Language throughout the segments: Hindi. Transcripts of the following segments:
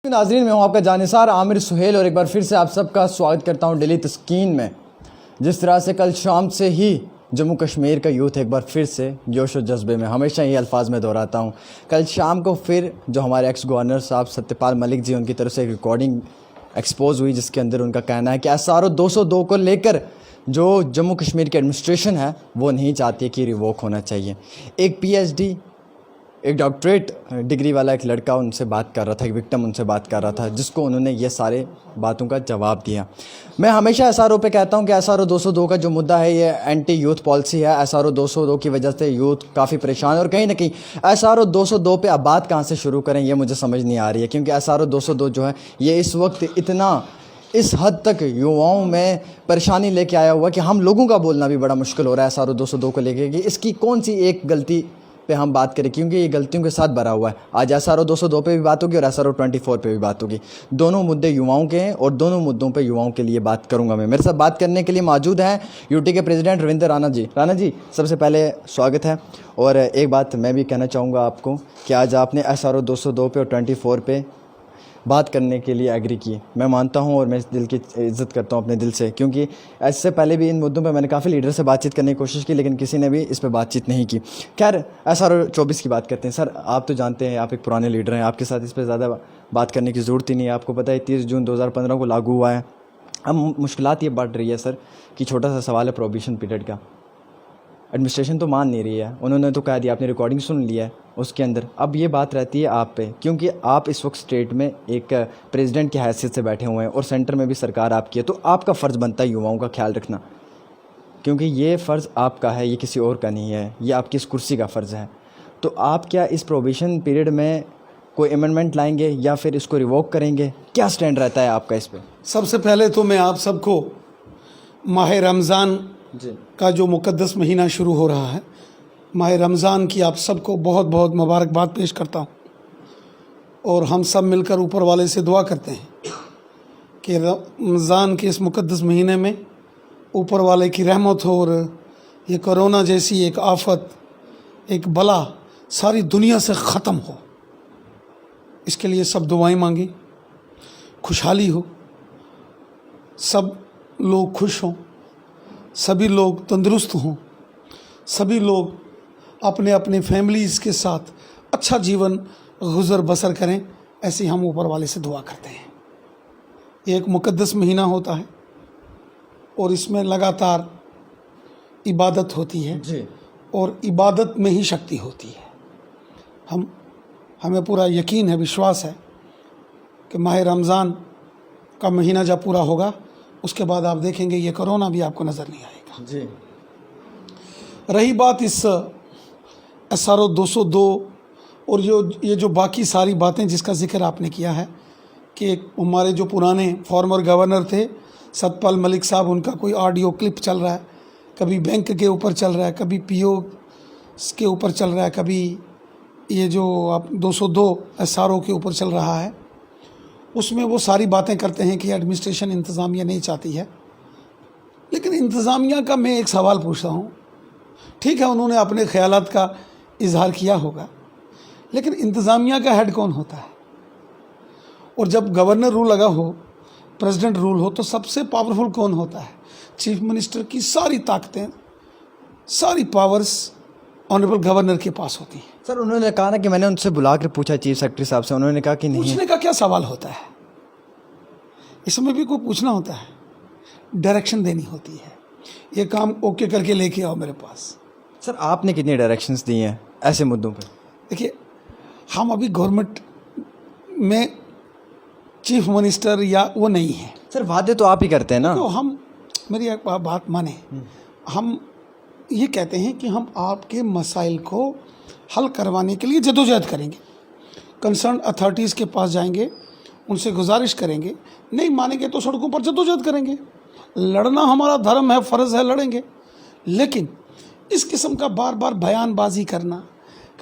नाजरीन, मैं हूं आपका जानिसार आमिर सुहेल और एक बार फिर से आप सबका स्वागत करता हूं डेली तस्कीन में। जिस तरह से कल शाम से ही जम्मू कश्मीर का यूथ एक बार फिर से जोश और जज्बे में, हमेशा ये अल्फाज में दोहराता हूं। कल शाम को फिर जो हमारे एक्स गवर्नर साहब सत्यपाल मलिक जी, उनकी तरफ से एक रिकॉर्डिंग एक्सपोज हुई जिसके अंदर उनका कहना है कि SRO 202 को लेकर जो जम्मू कश्मीर की एडमिनिस्ट्रेशन है वो नहीं चाहती कि रिवोक होना चाहिए। एक PhD, एक डॉक्टरेट डिग्री वाला एक लड़का उनसे बात कर रहा था, एक विक्टिम उनसे बात कर रहा था, जिसको उन्होंने ये सारे बातों का जवाब दिया। मैं हमेशा SRO पे कहता हूँ कि SRO 202 का जो मुद्दा है ये एंटी यूथ पॉलिसी है। SRO 202 की वजह से यूथ काफ़ी परेशान है और कहीं ना कहीं SRO 202 पे अब बात कहाँ से शुरू करें ये मुझे समझ नहीं आ रही है, क्योंकि SRO 202 जो है ये इस वक्त इतना इस हद तक युवाओं में परेशानी लेके आया हुआ कि हम लोगों का बोलना भी बड़ा मुश्किल हो रहा है SRO 202 को लेके कि इसकी कौन सी एक गलती पे हम बात करें, क्योंकि ये गलतियों के साथ भरा हुआ है। आज SRO 202 पे भी बात होगी और SRO 24 पे भी बात होगी। दोनों मुद्दे युवाओं के हैं और दोनों मुद्दों पे युवाओं के लिए बात करूंगा मैं। मेरे साथ बात करने के लिए मौजूद हैं यूटी के प्रेसिडेंट रविंद्र राणा जी। राणा जी, सबसे पहले स्वागत है। और एक बात मैं भी कहना चाहूँगा आपको कि आज आपने SRO 202 पे और 24 पे बात करने के लिए एग्री की। मैं मानता हूं और मैं इस दिल की इज़्ज़त करता हूं अपने दिल से, क्योंकि इससे पहले भी इन मुद्दों पे मैंने काफ़ी लीडर से बातचीत करने की कोशिश की लेकिन किसी ने भी इस पे बातचीत नहीं की। खैर, SRO 24 की बात करते हैं। सर, आप तो जानते हैं, आप एक पुराने लीडर हैं, आपके साथ इस पर ज़्यादा बात करने की ज़रूरत ही नहीं है। आपको पता है 30 जून 2015 को लागू हुआ है। अब मुश्किलात ये बढ़ रही है सर कि छोटा सा सवाल है प्रोबेशन पीरियड का। एडमिनिस्ट्रेशन तो मान नहीं रही है, उन्होंने तो कह दिया, आपने रिकॉर्डिंग सुन लिया है उसके अंदर। अब ये बात रहती है आप पे, क्योंकि आप इस वक्त स्टेट में एक प्रेसिडेंट की हैसियत से बैठे हुए हैं और सेंटर में भी सरकार आपकी है, तो आपका फ़र्ज़ बनता है युवाओं का ख्याल रखना, क्योंकि ये फ़र्ज़ आपका है, ये किसी और का नहीं है, ये आपकी इस कुर्सी का फ़र्ज़ है। तो आप क्या इस प्रोबेशन पीरियड में कोई अमेंडमेंट लाएंगे या फिर इसको रिवोक करेंगे? क्या स्टैंड रहता है आपका इस पर? सबसे पहले तो मैं आप सबको माह रमज़ान का जो मुक़द्दस महीना शुरू हो रहा है, माह रमज़ान की आप सबको बहुत बहुत मुबारकबाद पेश करता हूँ। और हम सब मिलकर ऊपर वाले से दुआ करते हैं कि रमज़ान के इस मुक़द्दस महीने में ऊपर वाले की रहमत हो और ये कोरोना जैसी एक आफत, एक बला सारी दुनिया से ख़त्म हो। इसके लिए सब दुआएं मांगी, खुशहाली हो, सब लोग खुश हों, सभी लोग तंदुरुस्त हों, सभी लोग अपने अपने फैमिलीज़ के साथ अच्छा जीवन गुज़र बसर करें। ऐसे हम ऊपर वाले से दुआ करते हैं। ये एक मुक़द्दस महीना होता है और इसमें लगातार इबादत होती है जी। और इबादत में ही शक्ति होती है। हमें पूरा यकीन है, विश्वास है कि माह रमज़ान का महीना जब पूरा होगा उसके बाद आप देखेंगे ये कोरोना भी आपको नज़र नहीं आएगा। जी। रही बात इस SRO 202 और ये जो बाकी सारी बातें जिसका जिक्र आपने किया है कि हमारे जो पुराने फॉर्मर गवर्नर थे सत्यपाल मलिक साहब, उनका कोई ऑडियो क्लिप चल रहा है, कभी बैंक के ऊपर चल रहा है, कभी PO के ऊपर चल रहा है, कभी ये जो आप 202 SRO के ऊपर चल रहा है, उसमें वो सारी बातें करते हैं कि एडमिनिस्ट्रेशन इंतज़ामिया नहीं चाहती है। लेकिन इंतज़ामिया का मैं एक सवाल पूछता हूँ, ठीक है उन्होंने अपने ख्यालात का इजहार किया होगा, लेकिन इंतज़ामिया का हेड कौन होता है? और जब गवर्नर रूल लगा हो, प्रेसिडेंट रूल हो, तो सबसे पावरफुल कौन होता है? चीफ मिनिस्टर की सारी ताकतें, सारी पावर्स ऑनरेबल गवर्नर के पास होती है। सर, उन्होंने कहा ना कि मैंने उनसे बुला कर पूछा चीफ सेक्रेटरी साहब से, उन्होंने कहा कि नहीं। पूछने का क्या सवाल होता है? इसमें भी कोई पूछना होता है, डायरेक्शन देनी होती है, ये काम ओके करके लेके आओ मेरे पास। सर, आपने कितनी डायरेक्शंस दी हैं ऐसे मुद्दों पे? देखिए, हम अभी गवर्नमेंट में चीफ मिनिस्टर या वो नहीं है। सर, वादे तो आप ही करते हैं ना। तो हम, मेरी एक बात माने, हम ये कहते हैं कि हम आपके मसाइल को हल करवाने के लिए जदोजहद करेंगे, कंसर्न अथॉरिटीज़ के पास जाएंगे, उनसे गुजारिश करेंगे, नहीं मानेंगे तो सड़कों पर जदोजहद करेंगे। लड़ना हमारा धर्म है, फ़र्ज़ है, लड़ेंगे। लेकिन इस किस्म का बार बार बयानबाजी करना,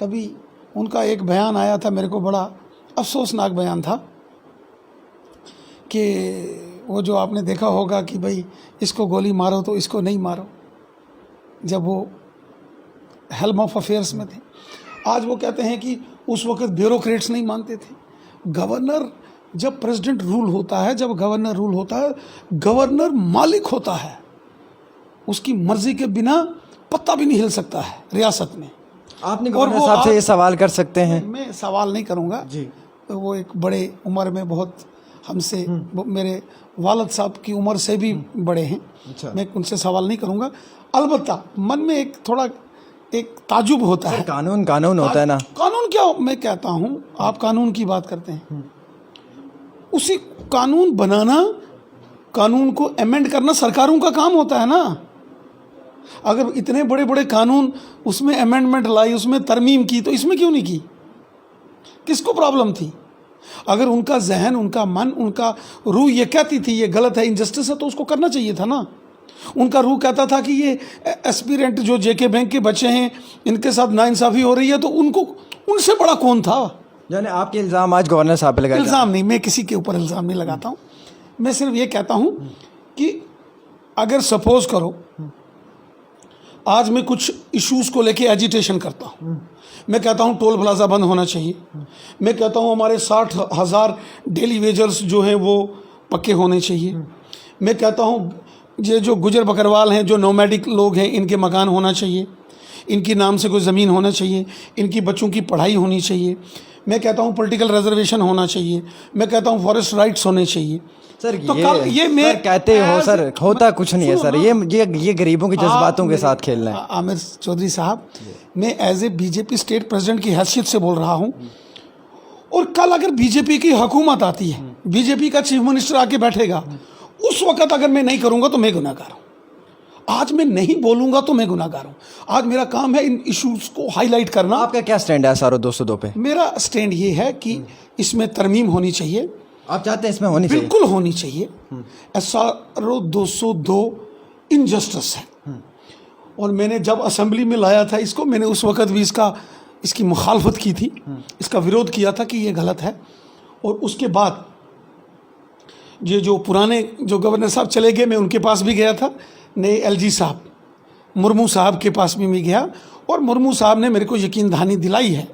कभी उनका एक बयान आया था, मेरे को बड़ा अफसोसनाक बयान था कि वो जो आपने देखा होगा कि भाई इसको गोली मारो तो इसको नहीं मारो, जब वो हेल्म ऑफ अफेयर्स में थे। आज वो कहते हैं कि उस वक्त ब्यूरोक्रेट्स नहीं मानते थे। गवर्नर जब प्रेसिडेंट रूल होता है, जब गवर्नर रूल होता है, गवर्नर मालिक होता है, उसकी मर्जी के बिना पत्ता भी नहीं हिल सकता है रियासत में। आपने गवर्नर साहब से ये सवाल कर सकते हैं? मैं सवाल नहीं करूंगा जी। वो एक बड़े उम्र में बहुत हमसे, मेरे वालिद साहब की उम्र से भी बड़े हैं। अच्छा। मैं उनसे सवाल नहीं करूंगा। अलबत्ता मन में एक थोड़ा एक ताजुब होता है। कानून कानून होता है ना। कानून क्या, मैं कहता हूं, आप कानून की बात करते हैं, उसी कानून बनाना, कानून को अमेंड करना सरकारों का काम होता है ना। अगर इतने बड़े बड़े कानून उसमें अमेंडमेंट लाई, उसमें तरमीम की, तो इसमें क्यों नहीं की? किसको प्रॉब्लम थी? अगर उनका जहन, उनका मन, उनका रूह ये कहती थी ये गलत है, इनजस्टिस है, तो उसको करना चाहिए था ना। उनका रूह कहता था कि ये एस्पिरेंट जो जेके बैंक के बच्चे हैं, इनके साथ नाइंसाफ़ी हो रही है, तो उनको, उनसे बड़ा कौन था? यानी आपके इल्ज़ाम आज गवर्नर साहब पे लगाए? इल्ज़ाम नहीं, मैं किसी के ऊपर इल्ज़ाम नहीं लगाता हूँ। मैं सिर्फ ये कहता हूँ कि अगर सपोज करो आज मैं कुछ इश्यूज़ को लेके एजिटेशन करता हूँ, मैं कहता हूँ टोल प्लाजा बंद होना चाहिए, मैं कहता हूँ हमारे 60,000 डेली वेजर्स जो हैं वो पक्के होने चाहिए, मैं कहता हूँ ये जो गुजर बकरवाल हैं, जो नोमैडिक लोग हैं, इनके मकान होना चाहिए, इनकी नाम से कोई ज़मीन होना चाहिए, इनकी बच्चों की पढ़ाई होनी चाहिए, मैं कहता हूँ पॉलिटिकल रिजर्वेशन होना चाहिए, मैं कहता हूँ फॉरेस्ट राइट्स होने चाहिए। सर तो ये मैं सर कहते हो सर, होता कुछ नहीं है सर। ये गरीबों के जज्बातों के साथ खेलना है। आमिर चौधरी साहब, मैं as a BJP state president की हैसियत से बोल रहा हूँ, और कल अगर बीजेपी की हुकूमत आती है, बीजेपी का चीफ मिनिस्टर आके बैठेगा, उस वक्त अगर मैं नहीं करूँगा तो मैं गुनहगार हूँ। आज मैं नहीं बोलूँगा तो मैं गुनहगार हूँ। आज मेरा काम है इन इश्यूज को हाईलाइट करना। आपका क्या स्टैंड है एसआरओ 202 पे? मेरा स्टैंड ये है कि इसमें तरमीम होनी चाहिए। आप चाहते हैं इसमें होनी चाहिए? बिल्कुल होनी चाहिए। एसआरओ 202 इनजस्टिस है, और मैंने जब असेंबली में लाया था इसको, मैंने उस वक्त भी इसकी मुखालफत की थी, इसका विरोध किया था कि ये गलत है। और उसके बाद ये जो पुराने जो गवर्नर साहब चले गए, मैं उनके पास भी गया था, नए एलजी साहब मुर्मू साहब के पास भी मैं गया, और मुर्मू साहब ने मेरे को यकीन दहानी दिलाई है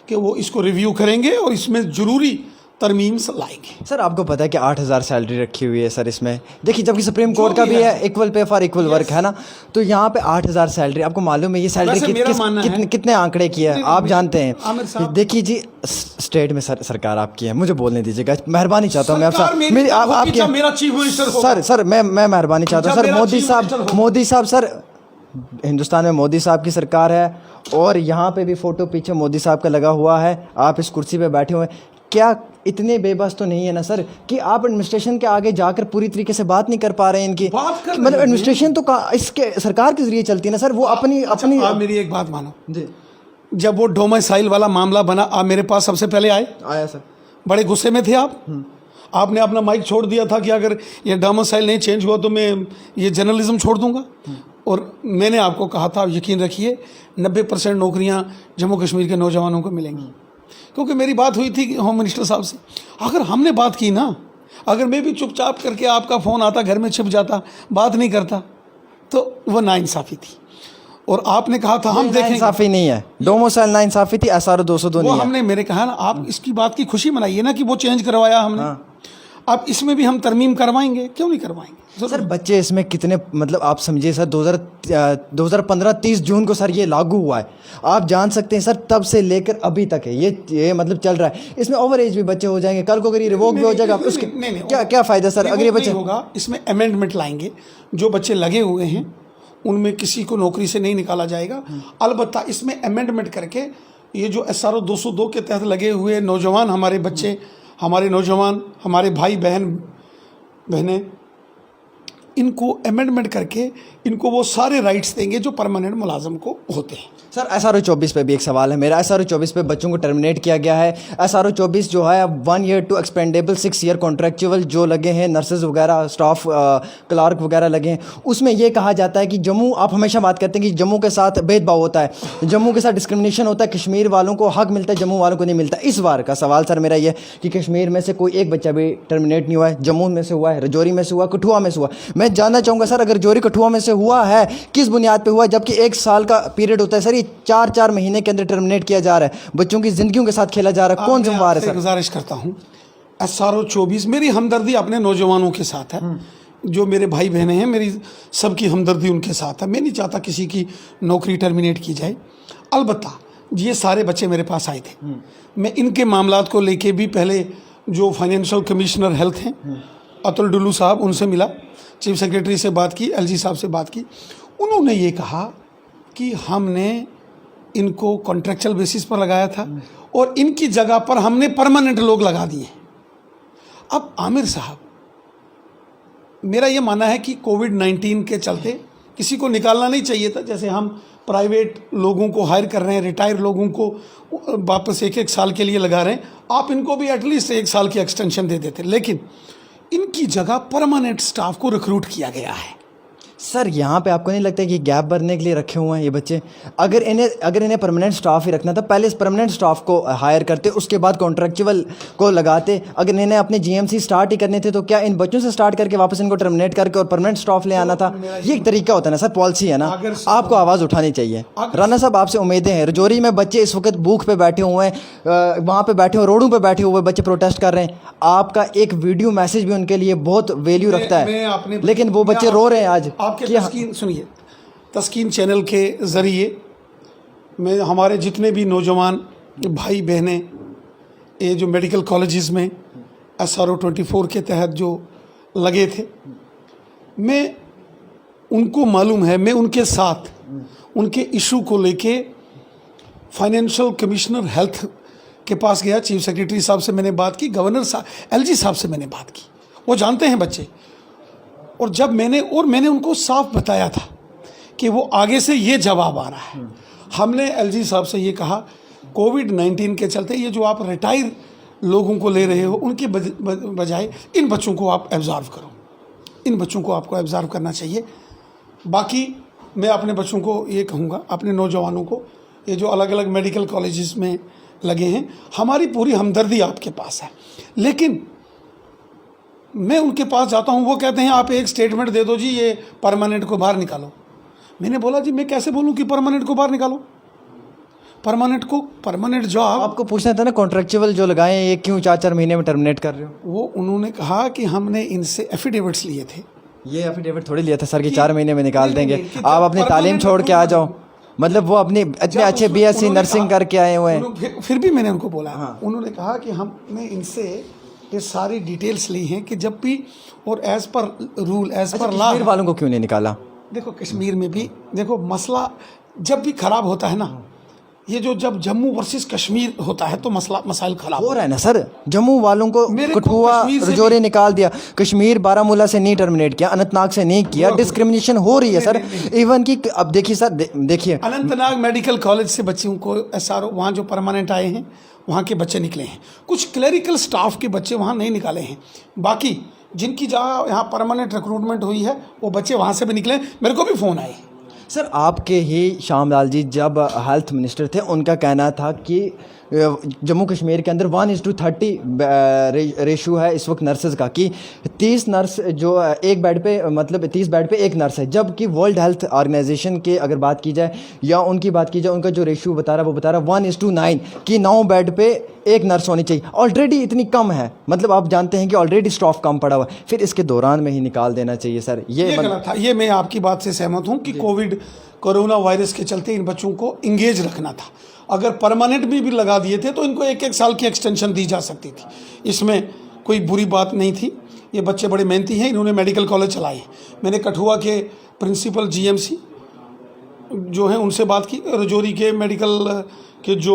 कि वो इसको रिव्यू करेंगे और इसमें ज़रूरी तरमीम लाएंगे। सर आपको पता है कि 8,000 सैलरी रखी हुई है सर इसमें? देखिए, जबकि सुप्रीम कोर्ट का भी है equal pay for equal work, है ना? तो यहाँ पे 8,000 सैलरी, आपको मालूम है ये सैलरी कितने आंकड़े की है? आप जानते हैं? देखिए जी, स्टेट में सरकार आपकी है, मुझे बोलने दीजिएगा, मेहरबानी चाहता हूँ मैं आपसे। मेरा चीफ मिनिस्टर सर मैं मेहरबानी चाहता हूँ सर। मोदी साहब सर, हिंदुस्तान में मोदी साहब की सरकार है, और यहाँ पे भी फोटो पीछे मोदी साहब का लगा हुआ है, आप इस कुर्सी पे बैठे हुए हैं। क्या इतने बेबस तो नहीं है ना सर कि आप एडमिनिस्ट्रेशन के आगे जाकर पूरी तरीके से बात नहीं कर पा रहे हैं इनकी? मतलब एडमिनिस्ट्रेशन तो इसके सरकार के जरिए चलती है ना सर, वो अपनी आप मेरी एक बात मानो जी। जब वो डोमिसाइल वाला मामला बना, आप मेरे पास सबसे पहले आया सर, बड़े गुस्से में थे आप। आपने अपना माइक छोड़ दिया था कि अगर ये डोमिसाइल नहीं चेंज हुआ तो मैं ये जर्नलिज्म छोड़ दूंगा। और मैंने आपको कहा था, यकीन रखिए 90% नौकरियां जम्मू कश्मीर के नौजवानों को मिलेंगी, क्योंकि मेरी बात हुई थी होम मिनिस्टर साहब से। अगर हमने बात की ना, अगर मैं भी चुपचाप करके आपका फ़ोन आता, घर में छिप जाता, बात नहीं करता, तो वो नाइंसाफ़ी थी। और आपने कहा था हम देखेंगे। नाइंसाफ़ी नहीं है, डोमिसाइल नाइंसाफ़ी थी, एसआरओ 202 नहीं है। हमने, मेरे कहा ना, आप इसकी बात की खुशी मनाइए ना कि वो चेंज करवाया हमने। हाँ। अब इसमें भी हम तरमीम करवाएंगे, क्यों नहीं करवाएंगे? सर बच्चे इसमें कितने, मतलब आप समझिए सर, 2015 30 जून को सर ये लागू हुआ है, आप जान सकते हैं सर, तब से लेकर अभी तक है ये मतलब चल रहा है। इसमें ओवर एज भी बच्चे हो जाएंगे, कल को अगर ये रिवोक भी हो जाएगा, उसके क्या फ़ायदा सर? अगर ये बच्चे होगा, इसमें अमेंडमेंट लाएंगे, जो बच्चे लगे हुए हैं उनमें किसी को नौकरी से नहीं निकाला जाएगा। अलबत्ता इसमें अमेंडमेंट करके ये जो एसआरओ 202 के तहत लगे हुए नौजवान, हमारे बच्चे, हमारे नौजवान, हमारे भाई बहनें, इनको अमेंडमेंट करके इनको वो सारे राइट्स देंगे जो परमानेंट मुलाजम को होते हैं। सर एसआरओ 24 पे भी एक सवाल है मेरा। एसआरओ 24 पे बच्चों को टर्मिनेट किया गया है। एसआरओ 24 जो है 1 year to expendable 6 year contractual जो लगे हैं, नर्सेज वगैरह, स्टाफ क्लार्क वगैरह लगे हैं, उसमें ये कहा जाता है कि जम्मू, आप हमेशा बात करते हैं कि जम्मू के साथ भेदभाव होता है, जम्मू के साथ डिस्क्रिमिनेशन होता है, कश्मीर वालों को हक मिलता है, जम्मू वालों को नहीं मिलता। इस बार का सवाल सर मेरा ये कि कश्मीर में से कोई एक बच्चा भी टर्मिनेट नहीं हुआ है, जम्मू में से हुआ है, रजौरी में से हुआ, कठुआ में से हुआ। मैं जानना चाहूँगा सर, अगर रजौरी कठुआ में से हुआ है, किस बुनियाद पर हुआ है? जबकि 1 साल का पीरियड होता है सर, ये 4 महीने के अंदर टर्मिनेट किया जा रहा है, बच्चों की जिंदगियों के साथ खेला जा रहा है, कौन जिम्मेदार है सर? गुजारिश करता हूँ, SRO 24, मेरी हमदर्दी अपने नौजवानों के साथ है, जो मेरे भाई बहनें हैं, मेरी सबकी हमदर्दी उनके साथ है। मैं नहीं चाहता किसी की नौकरी टर्मिनेट की जाए। अलबत्ता ये सारे बच्चे मेरे पास आए थे, मैं इनके मामलात को लेके भी पहले जो फाइनेंशियल कमिश्नर हेल्थ हैं अतुल डुल्लू साहब, उनसे मिला, चीफ सेक्रेटरी से बात की, LG साहब से बात की। उन्होंने ये कहा कि हमने इनको कॉन्ट्रेक्चुअल बेसिस पर लगाया था और इनकी जगह पर हमने परमानेंट लोग लगा दिए। अब आमिर साहब, मेरा ये मानना है कि कोविड-19 के चलते किसी को निकालना नहीं चाहिए था। जैसे हम प्राइवेट लोगों को हायर कर रहे हैं, रिटायर लोगों को वापस 1-1 साल के लिए लगा रहे हैं, आप इनको भी एटलीस्ट 1 साल की एक्सटेंशन दे देते। लेकिन इनकी जगह परमानेंट स्टाफ को रिक्रूट किया गया है। सर यहाँ पे आपको नहीं लगता कि गैप भरने के लिए रखे हुए हैं ये बच्चे? अगर इन्हें परमानेंट स्टाफ ही रखना था, पहले इस परमानेंट स्टाफ को हायर करते, उसके बाद कॉन्ट्रेक्चुअल को लगाते। अगर इन्हें अपने GMC स्टार्ट ही करने थे तो क्या इन बच्चों से स्टार्ट करके वापस इनको टर्मिनेट करके और परमानेंट स्टाफ ले आना था? ये एक तरीका होता है ना सर, पॉलिसी है ना, आपको आवाज़ उठानी चाहिए। राणा साहब, आपसे उम्मीदें हैं। रजौरी में बच्चे इस वक्त भूख पे बैठे हुए हैं, वहाँ पे बैठे हुए, रोडों पे बैठे हुए बच्चे प्रोटेस्ट कर रहे हैं। आपका एक वीडियो मैसेज भी उनके लिए बहुत वैल्यू रखता है, लेकिन वो बच्चे रो रहे हैं आज। आपके सुनिए, तस्कीन चैनल के ज़रिए मैं हमारे जितने भी नौजवान भाई बहनें ये जो मेडिकल कॉलेजेस में SRO 24 के तहत जो लगे थे, मैं उनको मालूम है, मैं उनके साथ उनके इशू को लेके फाइनेंशियल कमिश्नर हेल्थ के पास गया, चीफ सेक्रेटरी साहब से मैंने बात की, गवर्नर साहब LG साहब से मैंने बात की। वो जानते हैं बच्चे, और जब मैंने उनको साफ बताया था कि वो आगे से ये जवाब आ रहा है। हमने LG साहब से ये कहा, कोविड-19 के चलते ये जो आप रिटायर लोगों को ले रहे हो, उनके बजाय इन बच्चों को आप एब्जॉर्व करो, इन बच्चों को आपको एब्जॉर्व करना चाहिए। बाकी मैं अपने बच्चों को ये कहूँगा, अपने नौजवानों को, ये जो अलग अलग मेडिकल कॉलेजेस में लगे हैं, हमारी पूरी हमदर्दी आपके पास है। लेकिन मैं उनके पास जाता हूँ, वो कहते हैं आप एक स्टेटमेंट दे दो जी, ये परमानेंट को बाहर निकालो। मैंने बोला जी मैं कैसे बोलूँ कि परमानेंट को बाहर निकालो? परमानेंट जॉब आपको पूछना था ना, कॉन्ट्रेक्चुअल जो लगाए हैं ये क्यों 4-4 महीने में टर्मिनेट कर रहे हो? वो उन्होंने कहा कि हमने इनसे एफिडेविट्स लिए थे। ये एफिडेविट थोड़ी लिया था सर कि 4 महीने में निकाल देंगे। आप अपनी तालीम छोड़ के आ जाओ, मतलब वो अपनी इतने अच्छे BSc नर्सिंग करके आए हुए हैं। फिर भी मैंने उनको बोला, उन्होंने कहा कि हमने इनसे ये सारी डिटेल्स ली हैं कि जब भी, और as per rule, as per law. Kashmir वालों को क्यों नहीं निकाला? देखो कश्मीर में भी देखो, मसला जब भी खराब होता है ना, ये जो जब जम्मू वर्सेस कश्मीर होता है तो मसाइल खराब हो रहा है ना सर। जम्मू वालों को कठुआ रजौरी निकाल दिया, कश्मीर बारामूला से नहीं टर्मिनेट किया, अनंतनाग से नहीं किया। डिस्क्रिमिनेशन हो रही है सर। इवन कि अब देखिए सर, देखिए अनंतनाग मेडिकल कॉलेज से बच्चों को SRO वहाँ जो परमानेंट आए हैं वहाँ के बच्चे निकले हैं, कुछ क्लरिकल स्टाफ के बच्चे वहाँ नहीं निकाले हैं। बाकी जिनकी जगह यहाँ परमानेंट रिक्रूटमेंट हुई है वो बच्चे वहाँ से भी निकले। मेरे को भी फ़ोन आए। सर आपके ही श्यामलाल जी जब हेल्थ मिनिस्टर थे, उनका कहना था कि जम्मू कश्मीर के अंदर 1:30 रेशो है इस वक्त नर्सेज का, कि 30 नर्स जो एक बेड पे, मतलब 30 बेड पे एक नर्स है। जबकि वर्ल्ड हेल्थ ऑर्गेनाइजेशन के अगर बात की जाए या उनकी बात की जाए, उनका जो रेशो बता रहा है वो बता रहा है 1:9 कि 9 बेड पे एक नर्स होनी चाहिए। ऑलरेडी इतनी कम है, मतलब आप जानते हैं कि ऑलरेडी स्टाफ कम पड़ा हुआ है, फिर इसके दौरान में ही निकाल देना चाहिए सर। ये गलत था। ये मैं आपकी बात से सहमत हूँ कि कोरोना वायरस के चलते इन बच्चों को इंगेज रखना था। अगर परमानेंट भी लगा दिए थे तो इनको 1-1 साल की एक्सटेंशन दी जा सकती थी, इसमें कोई बुरी बात नहीं थी। ये बच्चे बड़े मेहनती हैं, इन्होंने मेडिकल कॉलेज चलाए। मैंने कठुआ के प्रिंसिपल GMC जो हैं उनसे बात की, रजौरी के मेडिकल के जो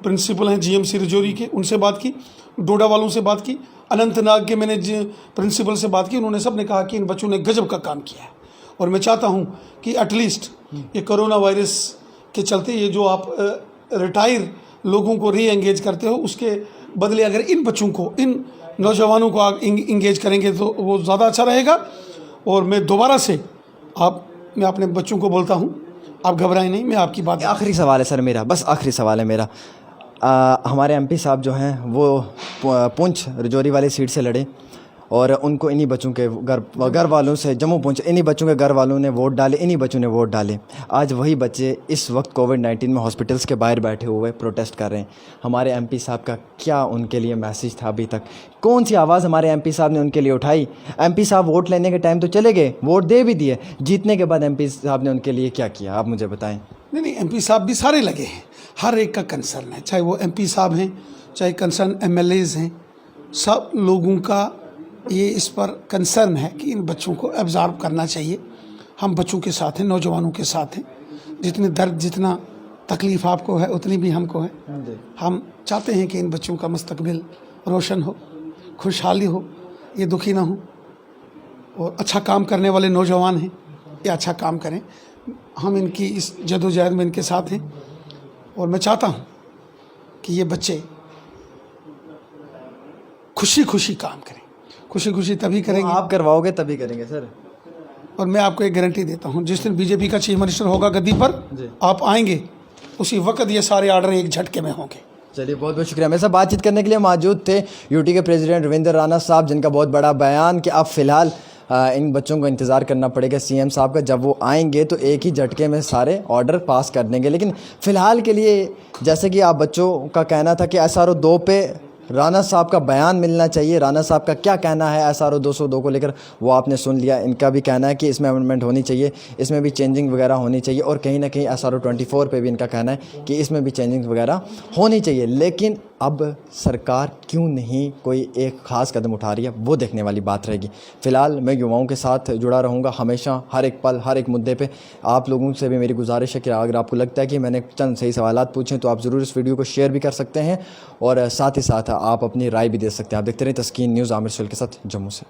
प्रिंसिपल हैं GMC रजौरी के, उनसे बात की, डोडा वालों से बात की, अनंतनाग के मैंने प्रिंसिपल से बात की। उन्होंने सब ने कहा कि इन बच्चों ने गजब का काम किया है। और मैं चाहता हूँ कि एटलीस्ट ये कोरोना वायरस के चलते ये जो आप रिटायर लोगों को री एंगेज करते हो, उसके बदले अगर इन बच्चों को, इन नौजवानों को आप इंगेज करेंगे तो वो ज़्यादा अच्छा रहेगा। और मैं दोबारा से मैं अपने बच्चों को बोलता हूँ, आप घबराएं नहीं, मैं आपकी बात। आखिरी सवाल है सर मेरा, बस आखिरी सवाल है मेरा। हमारे MP साहब जो हैं वो पुंछ रजौरी वाली सीट से लड़े और उनको इन्हीं बच्चों के घर वालों से जम्मू पहुँचे, इन्हीं बच्चों के घर वालों ने वोट डाले, इन्हीं बच्चों ने वोट डाले। आज वही बच्चे इस वक्त कोविड-19 में हॉस्पिटल्स के बाहर बैठे हुए प्रोटेस्ट कर रहे हैं। हमारे एमपी साहब का क्या उनके लिए मैसेज था अभी तक? कौन सी आवाज़ हमारे एमपी साहब ने उनके लिए उठाई? एमपी साहब वोट लेने के टाइम तो चले गए, वोट दे भी दिए, जीतने के बाद एमपी साहब ने उनके लिए क्या किया, आप मुझे बताएं। नहीं, एमपी साहब भी सारे लगे हैं, हर एक का कंसर्न है, चाहे वो एमपी साहब हैं, चाहे कंसर्न एमएलएज हैं, सब लोगों का ये इस पर कंसर्न है कि इन बच्चों को एब्जॉर्ब करना चाहिए। हम बच्चों के साथ हैं, नौजवानों के साथ हैं। जितने दर्द, जितना तकलीफ़ आपको है उतनी भी हमको है। हम चाहते हैं कि इन बच्चों का मुस्तकबिल रोशन हो, खुशहाली हो, ये दुखी ना हो, और अच्छा काम करने वाले नौजवान हैं, ये अच्छा काम करें। हम इनकी इस जदोजहद में इनके साथ हैं, और मैं चाहता हूँ कि ये बच्चे खुशी खुशी काम करें। खुशी खुशी तभी करेंगे, आप करवाओगे तभी करेंगे सर। और मैं आपको एक गारंटी देता हूँ, जिस दिन बीजेपी का चीफ मिनिस्टर होगा गद्दी पर, आप आएंगे, उसी वक्त ये सारे ऑर्डर एक झटके में होंगे। चलिए, बहुत बहुत शुक्रिया। मेरे साथ बातचीत करने के लिए मौजूद थे यूटी के प्रेसिडेंट रविंद्र राणा साहब, जिनका बहुत बड़ा बयान कि अब फ़िलहाल इन बच्चों को इंतज़ार करना पड़ेगा सीएम साहब का, जब वो आएंगे तो एक ही झटके में सारे ऑर्डर पास कर देंगे। लेकिन फ़िलहाल के लिए, जैसे कि आप बच्चों का कहना था कि SRO 2 पे राणा साहब का बयान मिलना चाहिए, राणा साहब का क्या कहना है SRO 202 को लेकर, वो आपने सुन लिया। इनका भी कहना है कि इसमें अमेंडमेंट होनी चाहिए, इसमें भी चेंजिंग वगैरह होनी चाहिए, और कहीं ना कहीं SRO 24 पे भी इनका कहना है कि इसमें भी चेंजिंग वगैरह होनी चाहिए। लेकिन अब सरकार क्यों नहीं कोई एक ख़ास कदम उठा रही है, वो देखने वाली बात रहेगी। फ़िलहाल मैं युवाओं के साथ जुड़ा रहूँगा हमेशा, हर एक पल, हर एक मुद्दे पे। आप लोगों से भी मेरी गुजारिश है कि अगर आपको लगता है कि मैंने चंद सही सवालात पूछे तो आप ज़रूर इस वीडियो को शेयर भी कर सकते हैं, और साथ ही साथ आप अपनी राय भी दे सकते हैं। आप देखते रहिए तस्कीन न्यूज़, आमिर सुहेल के साथ जम्मू से।